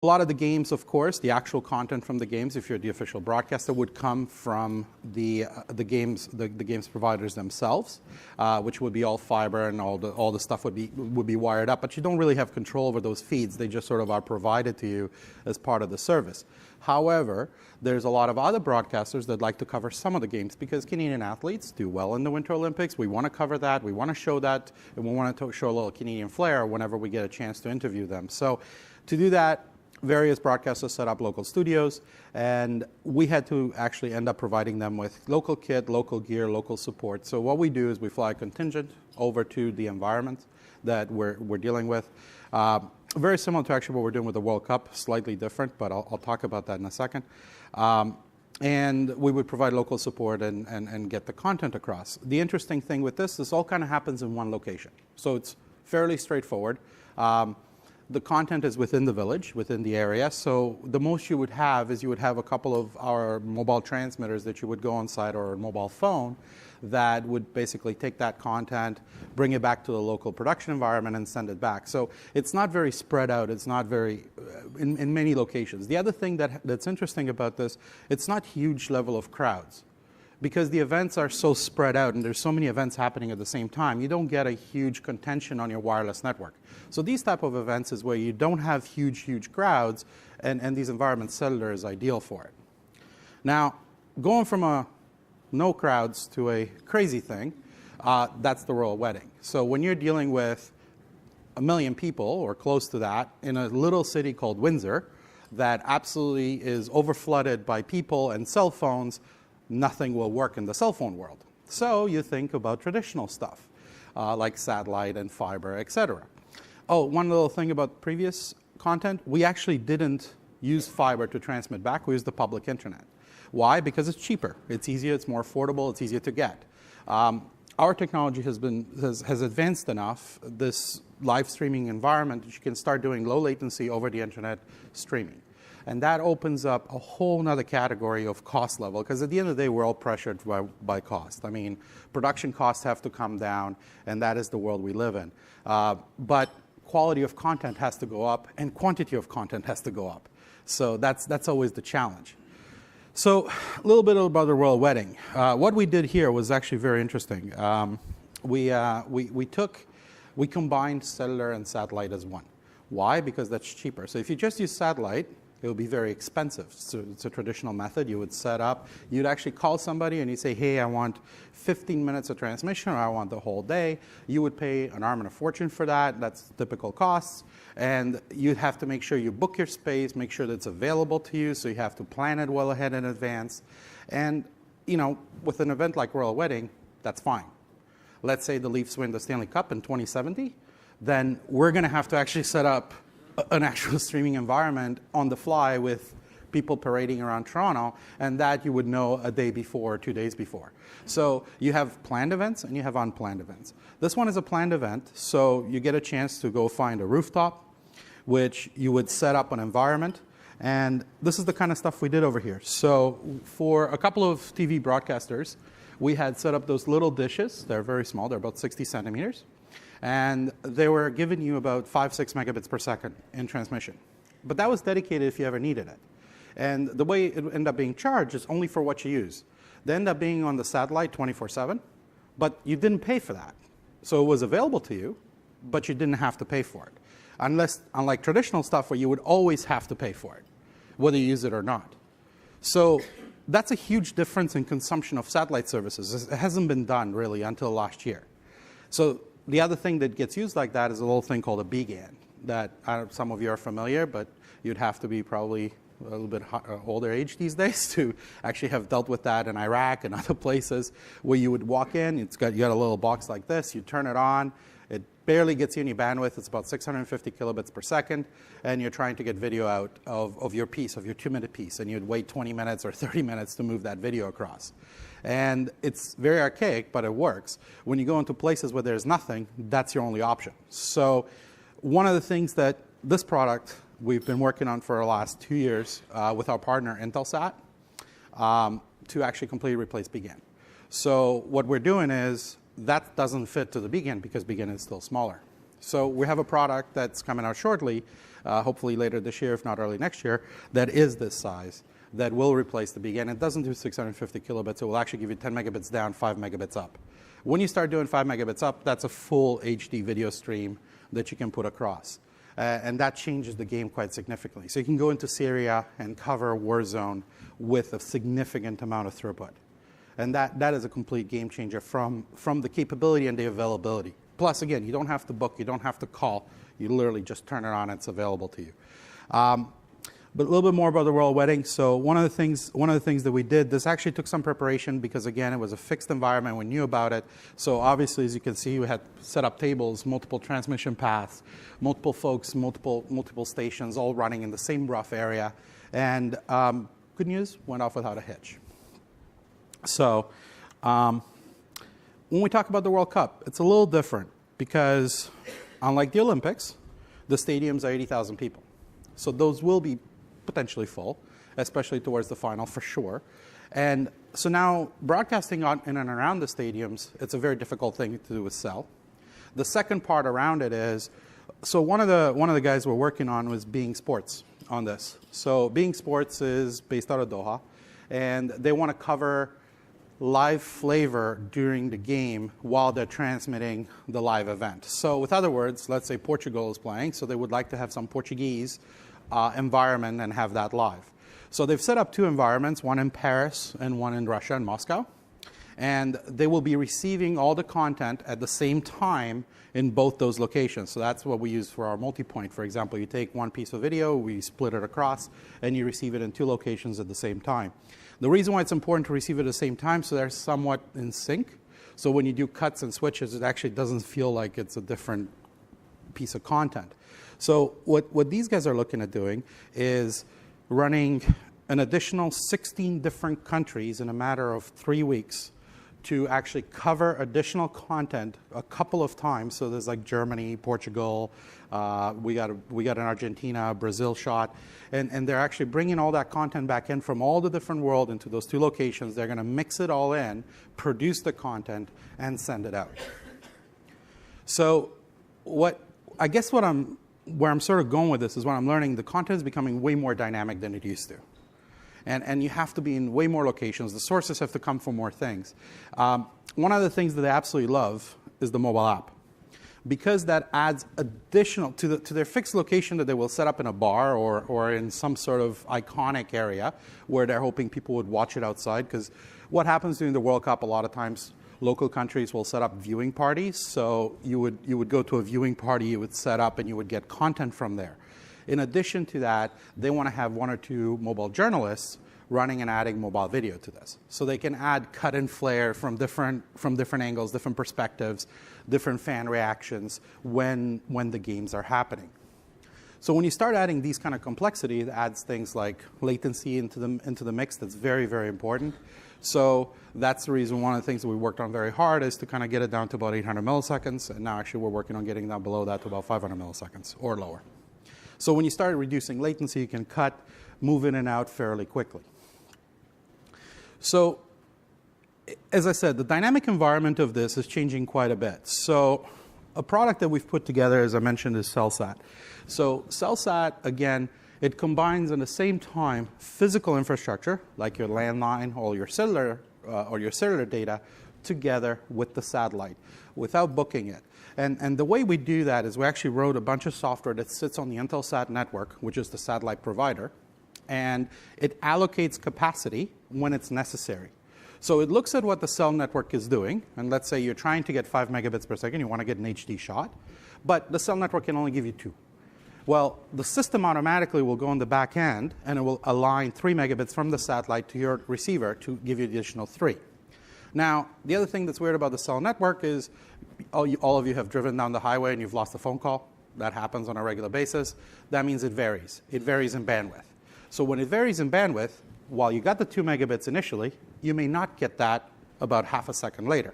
A lot of the games, of course, the actual content from the games, if you're the official broadcaster, would come from the games providers themselves, which would be all fiber and all the stuff would be wired up. But you don't really have control over those feeds. They just sort of are provided to you as part of the service. However, there's a lot of other broadcasters that like to cover some of the games because Canadian athletes do well in the Winter Olympics. We want to cover that. We want to show that. And we want to show a little Canadian flair whenever we get a chance to interview them. So to do that, various broadcasters set up local studios, and we had to actually end up providing them with local kit, local gear, local support. So what we do is we fly a contingent over to the environment that we're dealing with. Very similar to actually what we're doing with the World Cup, slightly different, but I'll talk about that in a second. And we would provide local support and get the content across. The interesting thing with this all kind of happens in one location. So it's fairly straightforward. The content is within the village, within the area. So the most you would have is you would have a couple of our mobile transmitters that you would go on site or a mobile phone that would basically take that content, bring it back to the local production environment and send it back. So it's not very spread out. It's not very, in many locations. The other thing that's interesting about this, it's not huge level of crowds. Because the events are so spread out and there's so many events happening at the same time, you don't get a huge contention on your wireless network. So these type of events is where you don't have huge crowds, and these environments, cellular is ideal for it. Now, going from a no crowds to a crazy thing, that's the royal wedding. So when you're dealing with 1 million people or close to that in a little city called Windsor that absolutely is overflooded by people and cell phones, nothing will work in the cell phone world. So you think about traditional stuff, like satellite and fiber, etc. Oh, one little thing about previous content, we actually didn't use fiber to transmit back, we used the public internet. Why? Because it's cheaper, it's easier, it's more affordable, it's easier to get. Our technology has advanced enough, this live streaming environment, that you can start doing low latency over the internet streaming. And that opens up a whole nother category of cost level, because at the end of the day, we're all pressured by cost. I mean, production costs have to come down, and that is the world we live in. But quality of content has to go up, and quantity of content has to go up. So that's always the challenge. So a little bit about the royal wedding. What we did here was actually very interesting. We combined cellular and satellite as one. Why? Because that's cheaper. So if you just use satellite, it would be very expensive. So it's a traditional method. You would set up, you'd actually call somebody and you'd say, hey, I want 15 minutes of transmission, or I want the whole day. You would pay an arm and a fortune for that. That's typical costs. And you'd have to make sure you book your space, make sure that it's available to you, so you have to plan it well ahead in advance. And, you know, with an event like Royal Wedding, that's fine. Let's say the Leafs win the Stanley Cup in 2070, then we're going to have to actually set up an actual streaming environment on the fly with people parading around Toronto, and that you would know a day before, 2 days before. So you have planned events and you have unplanned events. This one is a planned event, so you get a chance to go find a rooftop, which you would set up an environment, and this is the kind of stuff we did over here. So for a couple of TV broadcasters, we had set up those little dishes. They're very small, they're about 60 centimeters. And they were giving you about 5-6 megabits per second in transmission. But that was dedicated if you ever needed it. And the way it ended up being charged is only for what you use. They end up being on the satellite 24/7, but you didn't pay for that. So it was available to you, but you didn't have to pay for it. Unlike traditional stuff where you would always have to pay for it, whether you use it or not. So that's a huge difference in consumption of satellite services. It hasn't been done really until last year. So the other thing that gets used like that is a little thing called a BGAN that some of you are familiar, but you'd have to be probably a little bit older age these days to actually have dealt with that in Iraq and other places where you would walk in, you got a little box like this, you turn it on, it barely gets you any bandwidth, it's about 650 kilobits per second, and you're trying to get video out of your piece, of your 2-minute piece, and you'd wait 20 minutes or 30 minutes to move that video across. And it's very archaic, but it works. When you go into places where there's nothing, that's your only option. So one of the things that this product we've been working on for the last 2 years with our partner Intelsat to actually completely replace BGAN. So what we're doing is that doesn't fit to the BGAN because BGAN is still smaller. So we have a product that's coming out shortly hopefully later this year, if not early next year, that is this size, that will replace the BEAG. And it doesn't do 650 kilobits. It will actually give you 10 megabits down, 5 megabits up. When you start doing 5 megabits up, that's a full HD video stream that you can put across. And that changes the game quite significantly. So you can go into Syria and cover a war zone with a significant amount of throughput. And that is a complete game changer from the capability and the availability. Plus, again, you don't have to book, you don't have to call. You literally just turn it on, and it's available to you. But a little bit more about the Royal Wedding. So one of the things that we did, this actually took some preparation because, again, it was a fixed environment. We knew about it. So obviously, as you can see, we had set up tables, multiple transmission paths, multiple folks, multiple stations, all running in the same rough area. And good news, went off without a hitch. So when we talk about the World Cup, it's a little different because, unlike the Olympics, the stadiums are 80,000 people. So those will be potentially full, especially towards the final for sure. And so now broadcasting on in and around the stadiums, it's a very difficult thing to do with cell. The second part around it is, so one of the guys we're working on was Being Sports on this. So Being Sports is based out of Doha, and they want to cover live flavor during the game while they're transmitting the live event. So with other words, let's say Portugal is playing, so they would like to have some Portuguese environment and have that live. So they've set up two environments, one in Paris and one in Russia, in Moscow. And they will be receiving all the content at the same time in both those locations. So that's what we use for our multi-point. For example, you take one piece of video, we split it across, and you receive it in two locations at the same time. The reason why it's important to receive it at the same time, so they're somewhat in sync. So when you do cuts and switches, it actually doesn't feel like it's a different piece of content. So what these guys are looking at doing is running an additional 16 different countries in a matter of 3 weeks to actually cover additional content a couple of times. So there's like Germany, Portugal, we got an Argentina, Brazil shot, and they're actually bringing all that content back in from all the different world into those two locations. They're going to mix it all in, produce the content, and send it out. So where I'm sort of going with this is what I'm learning, the content is becoming way more dynamic than it used to. And you have to be in way more locations. The sources have to come from more things. One of the things that they absolutely love is the mobile app, because that adds additional to their fixed location that they will set up in a bar or in some sort of iconic area where they're hoping people would watch it outside. Because what happens during the World Cup, a lot of times local countries will set up viewing parties. So you would go to a viewing party, you would set up, and you would get content from there. In addition to that, they want to have one or two mobile journalists running and adding mobile video to this. So they can add cut and flare from different angles, different perspectives, different fan reactions when the games are happening. So when you start adding these kind of complexity, it adds things like latency into the mix. That's very, very important. So that's the reason one of the things that we worked on very hard is to kind of get it down to about 800 milliseconds. And now actually we're working on getting down below that to about 500 milliseconds or lower. So when you start reducing latency, you can cut, move in and out fairly quickly. So as I said, the dynamic environment of this is changing quite a bit. So a product that we've put together, as I mentioned, is CellSat. So CellSat, again, it combines at the same time physical infrastructure, like your landline or your cellular data, together with the satellite without booking it. And the way we do that is we actually wrote a bunch of software that sits on the Intelsat network, which is the satellite provider, and it allocates capacity when it's necessary. So it looks at what the cell network is doing, and let's say you're trying to get 5 megabits per second, you want to get an HD shot, but the cell network can only give you 2. Well, the system automatically will go on the back end, and it will align 3 megabits from the satellite to your receiver to give you the additional 3. Now, the other thing that's weird about the cell network is all of you have driven down the highway and you've lost a phone call. That happens on a regular basis. That means it varies. It varies in bandwidth. So when it varies in bandwidth, while you got the 2 megabits initially, you may not get that about half a second later.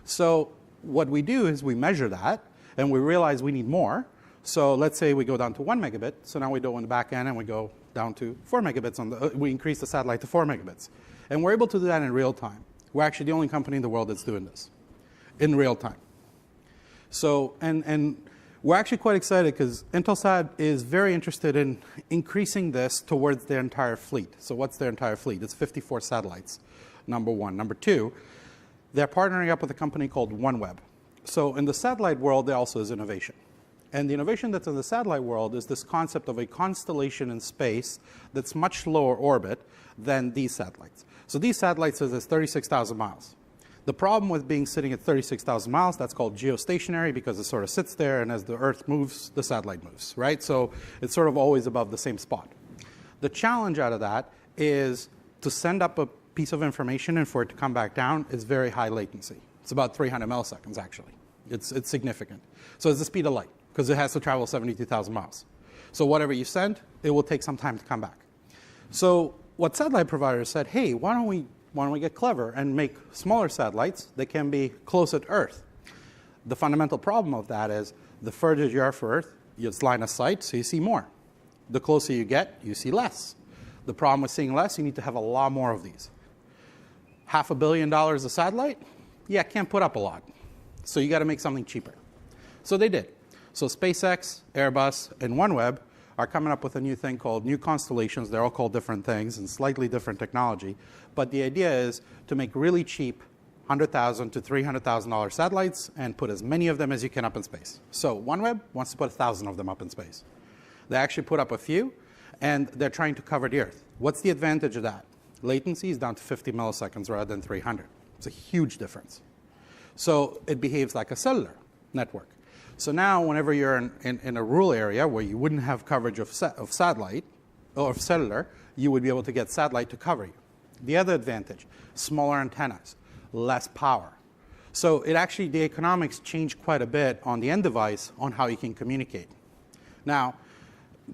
So what we do is we measure that, and we realize we need more. So let's say we go down to 1 megabit. So now we go on the back end and we go down to 4 megabits. We increase the satellite to 4 megabits. And we're able to do that in real time. We're actually the only company in the world that's doing this in real time. So, and We're actually quite excited because Intelsat is very interested in increasing this towards their entire fleet. So what's their entire fleet? It's 54 satellites, number one. Number two, they're partnering up with a company called OneWeb. So in the satellite world, there also is innovation. And the innovation that's in the satellite world is this concept of a constellation in space that's much lower orbit than these satellites. So these satellites is 36,000 miles. The problem with being sitting at 36,000 miles, that's called geostationary because it sort of sits there, and as the Earth moves, the satellite moves, right? So it's sort of always above the same spot. The challenge out of that is to send up a piece of information and for it to come back down is very high latency. It's about 300 milliseconds, actually. It's significant. So it's the speed of light because it has to travel 72,000 miles. So whatever you send, it will take some time to come back. So what satellite providers said, hey, why don't we get clever and make smaller satellites that can be closer to Earth? The fundamental problem of that is the further you are from Earth, it's line of sight, so you see more. The closer you get, you see less. The problem with seeing less, you need to have a lot more of these. $500 million a satellite? Yeah, can't put up a lot. So you got to make something cheaper. So they did. So SpaceX, Airbus, and OneWeb are coming up with a new thing called new constellations. They're all called different things and slightly different technology. But the idea is to make really cheap $100,000 to $300,000 satellites and put as many of them as you can up in space. So OneWeb wants to put 1,000 of them up in space. They actually put up a few, and they're trying to cover the Earth. What's the advantage of that? Latency is down to 50 milliseconds rather than 300. It's a huge difference. So it behaves like a cellular network. So now whenever you're in a rural area where you wouldn't have coverage of satellite or of cellular, you would be able to get satellite to cover you. The other advantage, smaller antennas, less power. So it actually, the economics change quite a bit on the end device on how you can communicate. Now,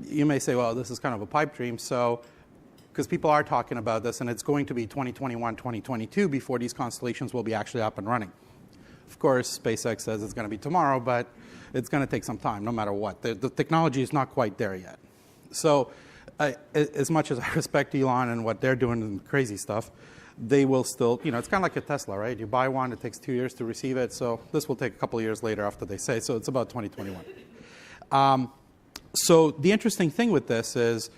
you may say, well, this is kind of a pipe dream, so because people are talking about this, and it's going to be 2021, 2022 before these constellations will be actually up and running. Of course, SpaceX says it's going to be tomorrow, but it's going to take some time, no matter what. The technology is not quite there yet. So as much as I respect Elon and what they're doing and crazy stuff, they will still, it's kind of like a Tesla, right? You buy one, it takes 2 years to receive it. So this will take a couple of years later after they say. So it's about 2021. So the interesting thing with this is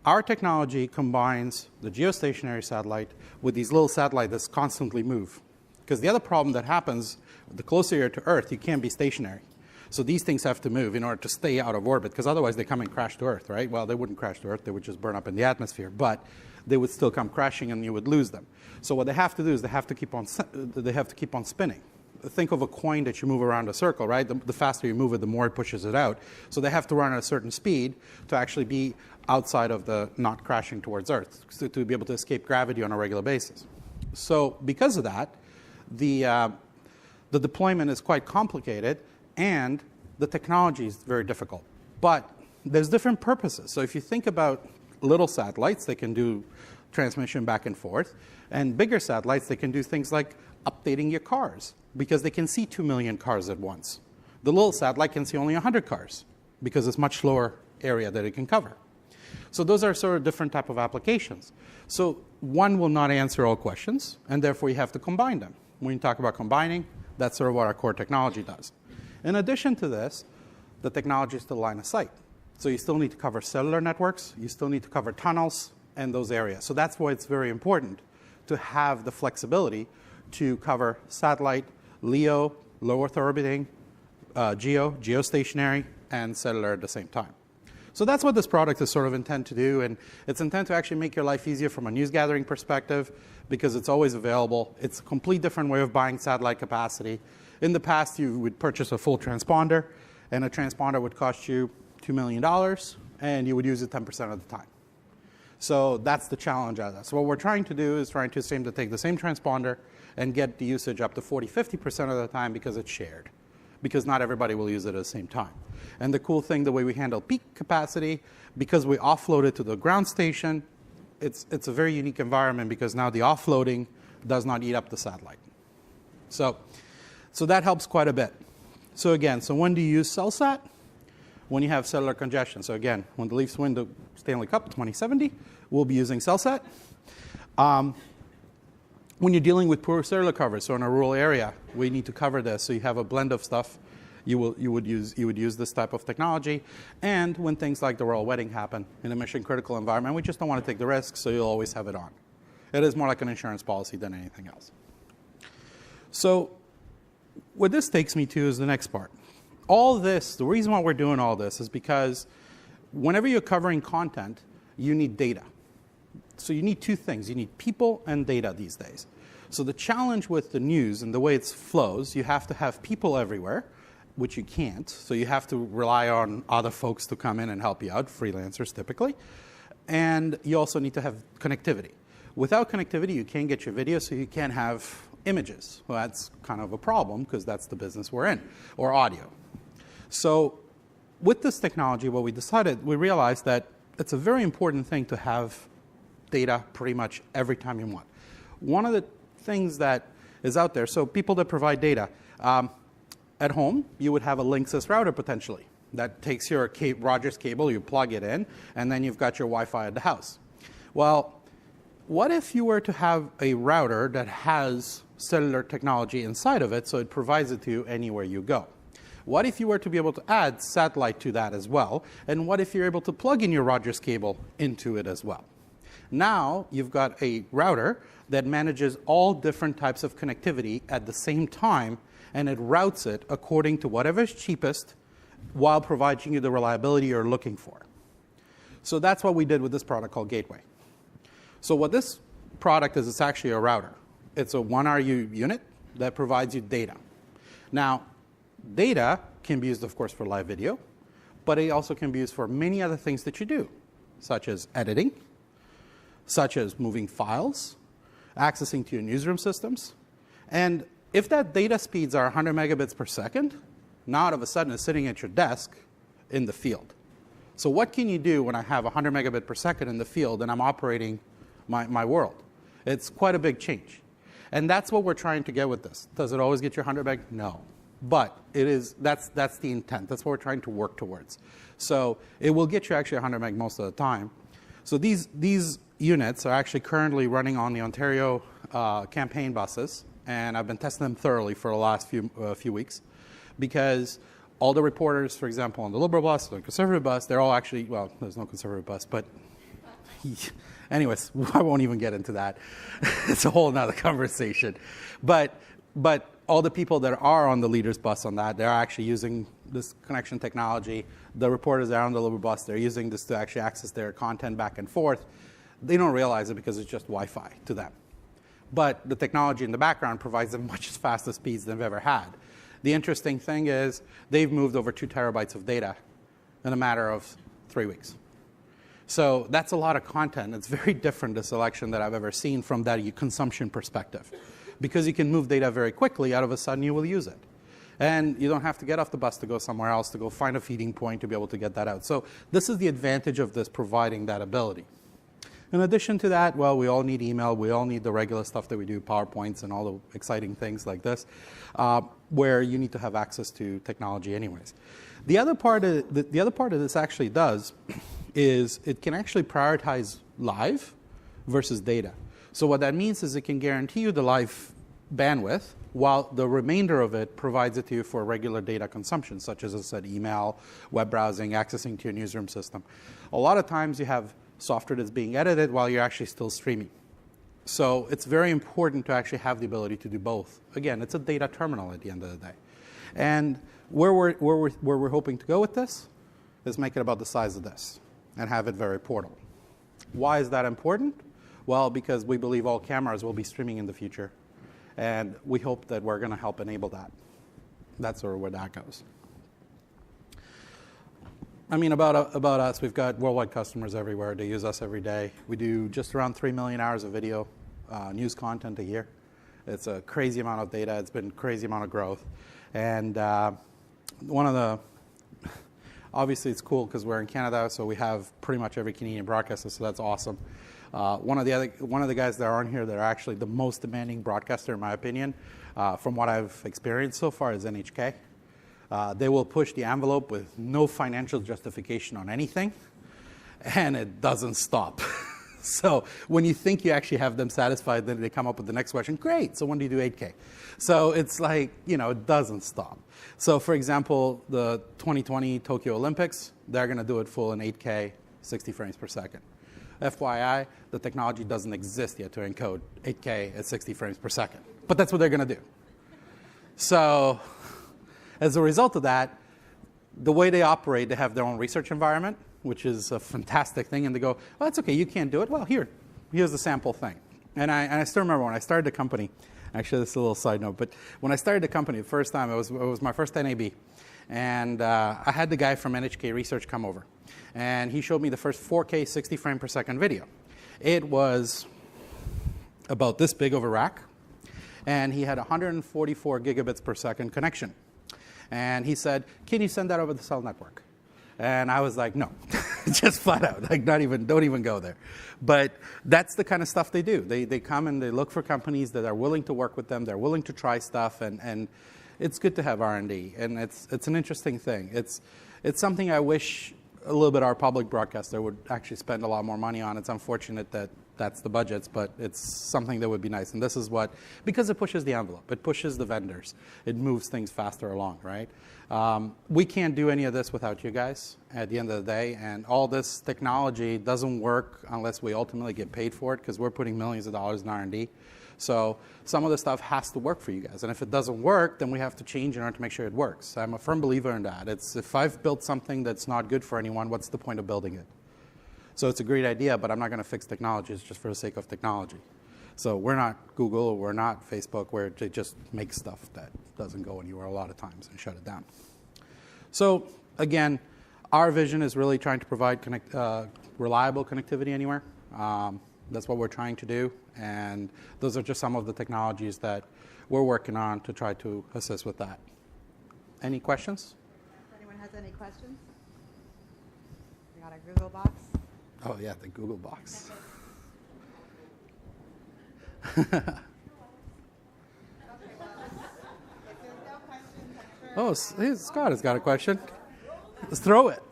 our technology combines the geostationary satellite with these little satellites that constantly move. Because the other problem that happens, the closer you're to Earth, you can't be stationary. So these things have to move in order to stay out of orbit, because otherwise they come and crash to Earth, right? Well, they wouldn't crash to Earth. They would just burn up in the atmosphere. But they would still come crashing, and you would lose them. So what they have to do is they have to keep on spinning. Think of a coin that you move around a circle, right? The faster you move it, the more it pushes it out. So they have to run at a certain speed to actually be outside of the not crashing towards Earth, to be able to escape gravity on a regular basis. So because of that, the deployment is quite complicated, and the technology is very difficult. But there's different purposes. So if you think about little satellites, they can do transmission back and forth. And bigger satellites, they can do things like updating your cars, because they can see 2 million cars at once. The little satellite can see only 100 cars, because it's much lower area that it can cover. So those are sort of different type of applications. So one will not answer all questions, and therefore you have to combine them. When you talk about combining, that's sort of what our core technology does. In addition to this, the technology is still line of sight. So you still need to cover cellular networks, you still need to cover tunnels and those areas. So that's why it's very important to have the flexibility to cover satellite, LEO, low Earth orbiting, geostationary, and cellular at the same time. So that's what this product is sort of intended to do, and it's intended to actually make your life easier from a news gathering perspective, because it's always available. It's a complete different way of buying satellite capacity. In the past, you would purchase a full transponder, and a transponder would cost you $2 million, and you would use it 10% of the time. So that's the challenge out of that. So what we're trying to do is trying to take the same transponder and get the usage up to 40–50% of the time, because it's shared, because not everybody will use it at the same time. And the cool thing, the way we handle peak capacity, because we offload it to the ground station, it's a very unique environment, because now the offloading does not eat up the satellite. So that helps quite a bit. So again, when do you use CellSat? When you have cellular congestion. So again, when the Leafs win the Stanley Cup 2070, we'll be using CellSat. When you're dealing with poor cellular coverage, so in a rural area, we need to cover this, so you have a blend of stuff. you would use this type of technology. And when things like the royal wedding happen in a mission critical environment, we just don't want to take the risk, so you'll always have it on. It is more like an insurance policy than anything else. So what this takes me to is the next part. All this, the reason why we're doing all this is because whenever you're covering content, you need data. So you need two things. You need people and data these days. So the challenge with the news and the way it flows, you have to have people everywhere, which you can't. So you have to rely on other folks to come in and help you out, freelancers typically. And you also need to have connectivity. Without connectivity, you can't get your video, so you can't have images. Well, that's kind of a problem because that's the business we're in, or audio. So with this technology, what we realized that it's a very important thing to have data pretty much every time you want. One of the things that is out there, so people that provide data, at home, you would have a Linksys router potentially that takes your Rogers cable, you plug it in, and then you've got your Wi-Fi at the house. Well, what if you were to have a router that has cellular technology inside of it, so it provides it to you anywhere you go? What if you were to be able to add satellite to that as well? And what if you're able to plug in your Rogers cable into it as well? Now you've got a router that manages all different types of connectivity at the same time, and it routes it according to whatever is cheapest while providing you the reliability you're looking for. So that's what we did with this product called Gateway. So what this product is, it's actually a router. It's a 1RU unit that provides you data. Now, data can be used, of course, for live video, but it also can be used for many other things that you do, such as editing, such as moving files, accessing to your newsroom systems. And if that data speeds are 100 megabits per second, now all of a sudden it's sitting at your desk in the field. So what can you do when I have 100 megabit per second in the field and I'm operating my world? It's quite a big change. And that's what we're trying to get with this. Does it always get you 100 meg? No. But it is, that's the intent. That's what we're trying to work towards. So it will get you actually 100 meg most of the time. So these units are actually currently running on the Ontario campaign buses, and I've been testing them thoroughly for the last few weeks, because all the reporters, for example, on the Liberal bus, the Conservative bus, they're all actually, well, there's no Conservative bus, but anyways, I won't even get into that. It's a whole nother conversation. But all the people that are on the Leaders bus on that, they're actually using this connection technology. The reporters that are on the Liberal bus, they're using this to actually access their content back and forth. They don't realize it because it's just Wi-Fi to them. But the technology in the background provides them much faster speeds than they've ever had. The interesting thing is they've moved over 2 terabytes of data in a matter of 3 weeks. So that's a lot of content. It's very different, the selection that I've ever seen from that consumption perspective. Because you can move data very quickly, out of a sudden you will use it. And you don't have to get off the bus to go somewhere else to go find a feeding point to be able to get that out. So this is the advantage of this, providing that ability. In addition to that, well, we all need email. We all need the regular stuff that we do, PowerPoints and all the exciting things like this, where you need to have access to technology anyways. The other part of this actually does is it can actually prioritize live versus data. So what that means is it can guarantee you the live bandwidth, while the remainder of it provides it to you for regular data consumption, such as I said, email, web browsing, accessing to your newsroom system. A lot of times you have software that's being edited while you're actually still streaming. So it's very important to actually have the ability to do both. Again, it's a data terminal at the end of the day. And where we're hoping to go with this is make it about the size of this and have it very portable. Why is that important? Well, because we believe all cameras will be streaming in the future. And we hope that we're going to help enable that. That's sort of where that goes. I mean, about us, we've got worldwide customers everywhere. They use us every day. We do just around 3 million hours of video news content a year. It's a crazy amount of data. It's been a crazy amount of growth. And obviously it's cool because we're in Canada, so we have pretty much every Canadian broadcaster, so that's awesome. One of the guys that are on here that are actually the most demanding broadcaster, in my opinion, from what I've experienced so far, is NHK. They will push the envelope with no financial justification on anything, and it doesn't stop. So when you think you actually have them satisfied, then they come up with the next question. Great, so when do you do 8K? So it's like, it doesn't stop. So for example, the 2020 Tokyo Olympics, they're going to do it full in 8K, 60 frames per second. FYI, the technology doesn't exist yet to encode 8K at 60 frames per second. But that's what they're going to do. So as a result of that, the way they operate, they have their own research environment, which is a fantastic thing. And they go, well, that's OK. You can't do it. Well, here's the sample thing. And I still remember when I started the company. Actually, this is a little side note. But when I started the company the first time, it was my first NAB. And I had the guy from NHK Research come over. And he showed me the first 4K 60 frame per second video. It was about this big of a rack. And he had 144 gigabits per second connection. And he said, can you send that over the cell network? And I was like, no, just flat out, like don't even go there. But that's the kind of stuff they do. They come and they look for companies that are willing to work with them. They're willing to try stuff, and it's good to have R&D. And it's an interesting thing. It's something I wish a little bit our public broadcaster would actually spend a lot more money on. It's unfortunate that that's the budgets, but it's something that would be nice. And this is because it pushes the envelope. It pushes the vendors. It moves things faster along, right? We can't do any of this without you guys at the end of the day. And all this technology doesn't work unless we ultimately get paid for it, because we're putting millions of dollars in R&D. So some of the stuff has to work for you guys. And if it doesn't work, then we have to change in order to make sure it works. I'm a firm believer in that. If I've built something that's not good for anyone, what's the point of building it? So it's a great idea, but I'm not going to fix technology. It's just for the sake of technology. So we're not Google, or we're not Facebook, where they just make stuff that doesn't go anywhere a lot of times and shut it down. So again, our vision is really trying to provide reliable connectivity anywhere. That's what we're trying to do. And those are just some of the technologies that we're working on to try to assist with that. Any questions? If anyone has any questions? We got a Google box. Oh, yeah, the Google box. Oh, hey, Scott has got a question. Let's throw it.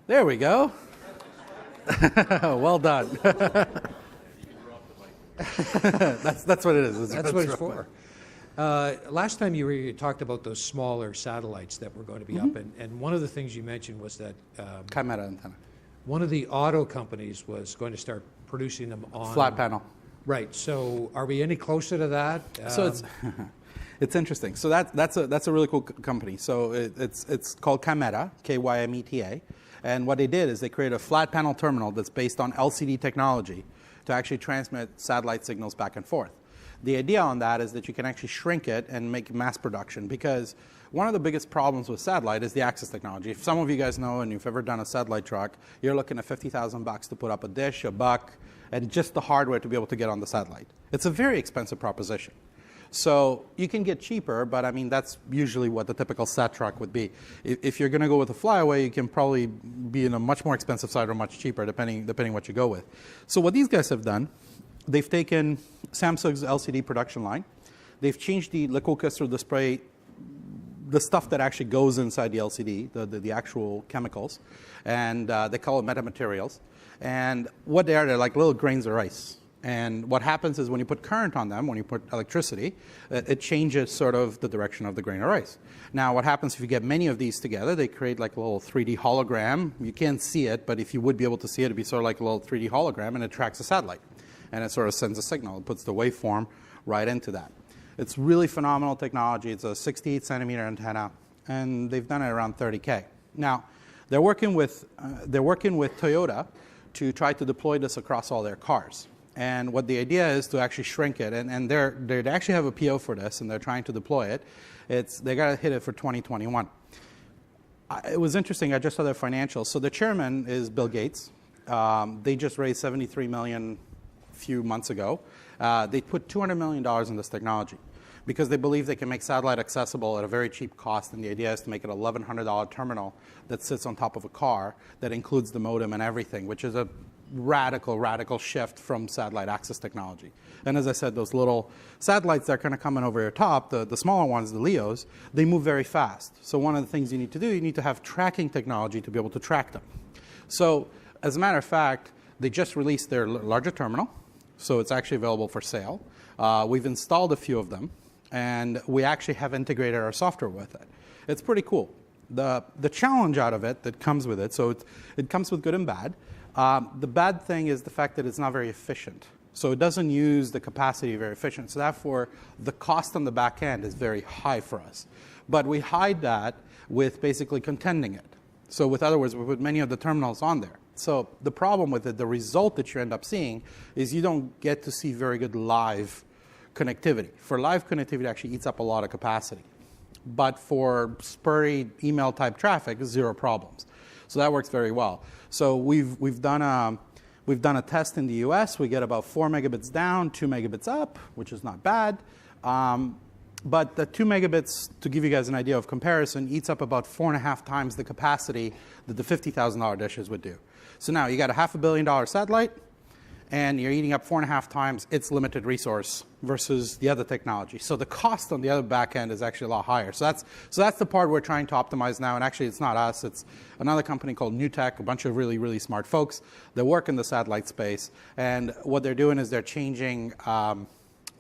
There we go. Well done. That's what it is. That's what it's for. Last time you talked about those smaller satellites that were going to be up, and one of the things you mentioned was that Chimera antenna. One of the auto companies was going to start producing them on flat panel. Right. So, are we any closer to that? So it's interesting. So that's a really cool company. So it's called Chimera, Kymeta, and what they did is they created a flat panel terminal that's based on LCD technology to actually transmit satellite signals back and forth. The idea on that is that you can actually shrink it and make mass production, because one of the biggest problems with satellite is the access technology. If some of you guys know and you've ever done a satellite truck, you're looking at $50,000 to put up a dish, a buck, and just the hardware to be able to get on the satellite. It's a very expensive proposition. So you can get cheaper, but I mean, that's usually what the typical sat truck would be. If you're going to go with a flyaway, you can probably be in a much more expensive side or much cheaper, depending what you go with. So what these guys have done, they've taken Samsung's LCD production line. They've changed the liquid crystal display, the stuff that actually goes inside the LCD, the actual chemicals, and they call it metamaterials. And what they're like little grains of rice. And what happens is when you put current on them, when you put electricity, it changes sort of the direction of the grain of rice. Now, what happens if you get many of these together, they create like a little 3D hologram. You can't see it, but if you would be able to see it, it'd be sort of like a little 3D hologram, and it tracks a satellite. And it sort of sends a signal. It puts the waveform right into that. It's really phenomenal technology. It's a 68 centimeter antenna, and they've done it around 30K. Now, they're working with Toyota to try to deploy this across all their cars. And what the idea is to actually shrink it, and they actually have a PO for this, and they're trying to deploy it. They got to hit it for 2021. It was interesting. I just saw their financials. So the chairman is Bill Gates. They just raised $73 million a few months ago. They put $200 million in this technology because they believe they can make satellite accessible at a very cheap cost. And the idea is to make it an $1,100 terminal that sits on top of a car that includes the modem and everything, which is a radical shift from satellite access technology. And as I said, those little satellites that are kind of coming over your top, the smaller ones, the LEOs, they move very fast. So one of the things you need to do, you need to have tracking technology to be able to track them. So as a matter of fact, they just released their larger terminal, so it's actually available for sale. We've installed a few of them, and we actually have integrated our software with it. It's pretty cool. The challenge out of it that comes with it, so it comes with good and bad. The bad thing is the fact that it's not very efficient. So it doesn't use the capacity very efficient. So therefore, the cost on the back end is very high for us. But we hide that with basically contending it. So with other words, we put many of the terminals on there. So the problem with it, the result that you end up seeing, is you don't get to see very good live connectivity. For live connectivity, it actually eats up a lot of capacity. But for spurry email type traffic, zero problems. So that works very well. So we've done a test in the US. We get about 4 megabits down, 2 megabits up, which is not bad. But the 2 megabits, to give you guys an idea of comparison, eats up about 4.5 times the capacity that the $50,000 dishes would do. So now you got a $500 million satellite, and you're eating up 4.5 times its limited resource versus the other technology. So the cost on the other back end is actually a lot higher. So that's the part we're trying to optimize now. And actually, it's not us. It's another company called NewTek, a bunch of really, really smart folks that work in the satellite space. And what they're doing is they're changing.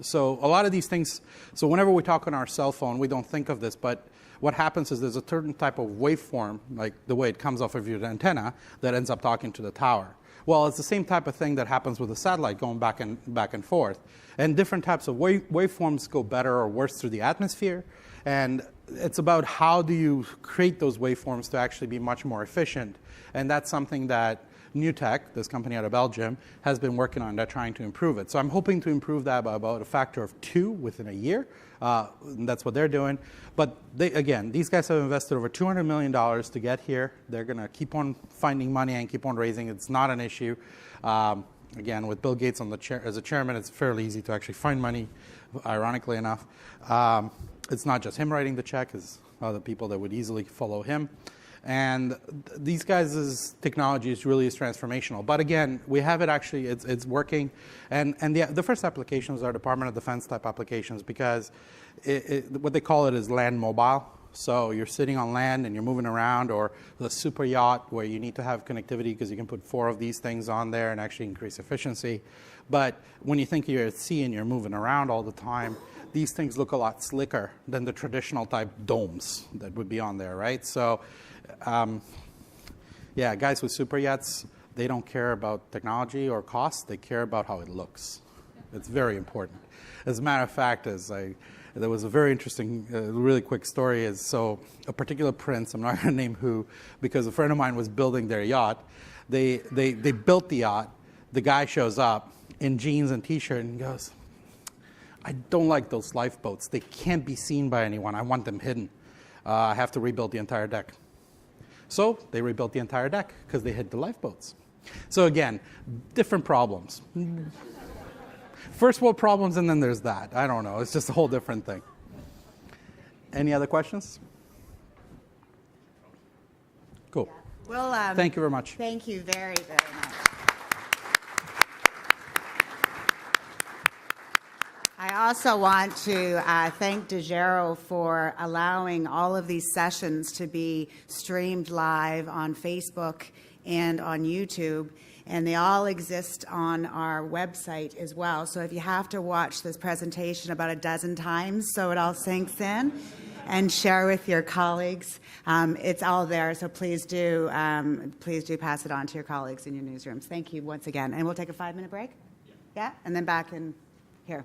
So a lot of these things, so whenever we talk on our cell phone, we don't think of this, but what happens is there's a certain type of waveform, like the way it comes off of your antenna, that ends up talking to the tower. Well, it's the same type of thing that happens with a satellite going back and forth. And different types of waveforms go better or worse through the atmosphere. And it's about how do you create those waveforms to actually be much more efficient. And that's something that NewTek, this company out of Belgium, has been working on. They're trying to improve it. So I'm hoping to improve that by about a factor of 2 within a year. That's what they're doing. But again, these guys have invested over $200 million to get here. They're going to keep on finding money and keep on raising. It's not an issue. Again, with Bill Gates on as a chairman, it's fairly easy to actually find money, ironically enough. It's not just him writing the check. It's other people that would easily follow him. And these guys' technology is transformational. But again, we have it actually, it's working. And the first applications are Department of Defense type applications because what they call it is land mobile. So you're sitting on land and you're moving around, or the super yacht where you need to have connectivity because you can put 4 of these things on there and actually increase efficiency. But when you think you're at sea and you're moving around all the time, these things look a lot slicker than the traditional type domes that would be on there, right? So yeah, guys with super yachts, they don't care about technology or cost. They care about how it looks. It's very important. As a matter of fact, there was a very interesting, really quick story. So a particular prince, I'm not going to name who, because a friend of mine was building their yacht. They built the yacht. The guy shows up in jeans and T-shirt and goes, "I don't like those lifeboats. They can't be seen by anyone. I want them hidden. I have to rebuild the entire deck." So they rebuilt the entire deck because they hid the lifeboats. So again, different problems. First world problems, and then there's that. I don't know. It's just a whole different thing. Any other questions? Cool. Well, thank you very much. Thank you very, very much. I also want to thank Dejero for allowing all of these sessions to be streamed live on Facebook and on YouTube. And they all exist on our website as well. So if you have to watch this presentation about a dozen times so it all sinks in, and share with your colleagues, it's all there. So please do pass it on to your colleagues in your newsrooms. Thank you once again. And we'll take a 5-minute break? Yeah? And then back in here.